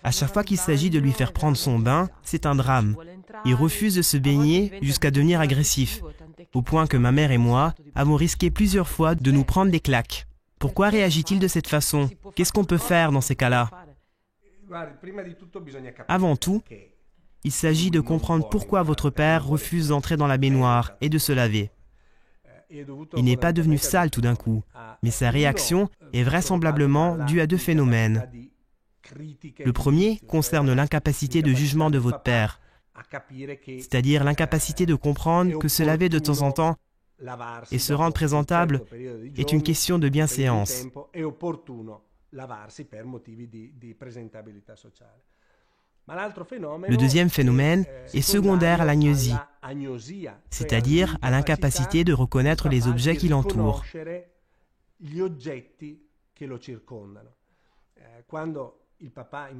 À chaque fois qu'il s'agit de lui faire prendre son bain, c'est un drame. Il refuse de se baigner jusqu'à devenir agressif, au point que ma mère et moi avons risqué plusieurs fois de nous prendre des claques. Pourquoi réagit-il de cette façon? Qu'est-ce qu'on peut faire dans ces cas-là? Avant tout, il s'agit de comprendre pourquoi votre père refuse d'entrer dans la baignoire et de se laver. Il n'est pas devenu sale tout d'un coup, mais sa réaction est vraisemblablement due à deux phénomènes. Le premier concerne l'incapacité de jugement de votre père, c'est-à-dire l'incapacité de comprendre que se laver de temps en temps et se rendre présentable est une question de bienséance. Le deuxième phénomène est secondaire à l'agnosie, c'est-à-dire à l'incapacité de reconnaître les objets qui l'entourent.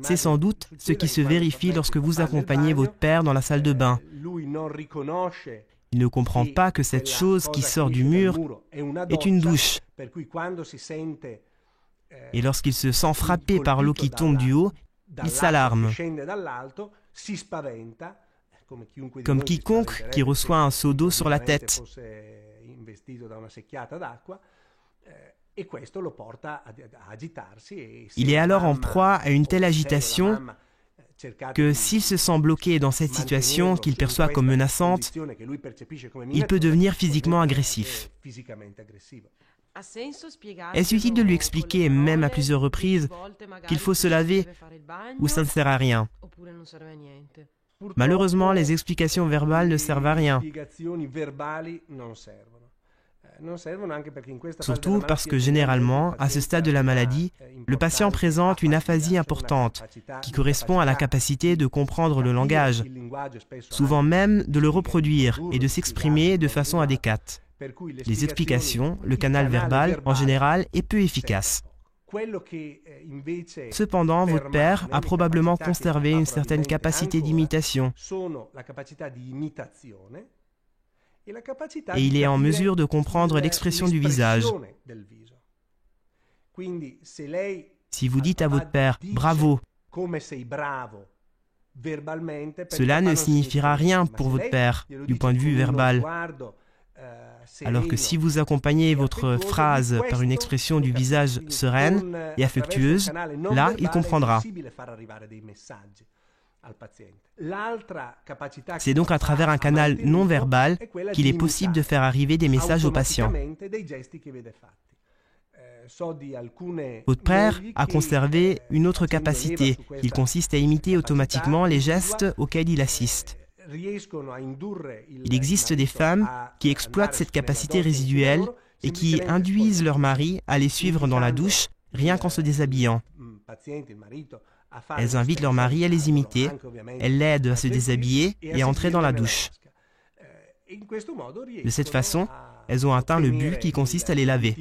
C'est sans doute ce qui se vérifie lorsque vous accompagnez votre père dans la salle de bain. Il ne comprend pas que cette chose qui sort du mur est une douche. Et lorsqu'il se sent frappé par l'eau qui tombe du haut, il s'alarme. Comme quiconque qui reçoit un seau d'eau sur la tête. Il est alors en proie à une telle agitation que s'il se sent bloqué dans cette situation qu'il perçoit comme menaçante, il peut devenir physiquement agressif. Est-ce utile de lui expliquer, même à plusieurs reprises, qu'il faut se laver ou ça ne sert à rien? Malheureusement, les explications verbales ne servent à rien. Surtout parce que généralement, à ce stade de la maladie, le patient présente une aphasie importante qui correspond à la capacité de comprendre le langage, souvent même de le reproduire et de s'exprimer de façon adéquate. Les explications, le canal verbal, en général, est peu efficace. Cependant, votre père a probablement conservé une certaine capacité d'imitation. Et il est en mesure de comprendre l'expression du visage. Si vous dites à votre père « bravo », cela ne signifiera rien pour votre père du point de vue verbal. Alors que si vous accompagnez votre phrase par une expression du visage sereine et affectueuse, là, il comprendra. C'est donc à travers un canal non verbal qu'il est possible de faire arriver des messages au patient. Votre père a conservé une autre capacité, qui consiste à imiter automatiquement les gestes auxquels il assiste. Il existe des femmes qui exploitent cette capacité résiduelle et qui induisent leur mari à les suivre dans la douche rien qu'en se déshabillant. Elles invitent leur mari à les imiter, elles l'aident à se déshabiller et à entrer dans la douche. De cette façon, elles ont atteint le but qui consiste à les laver.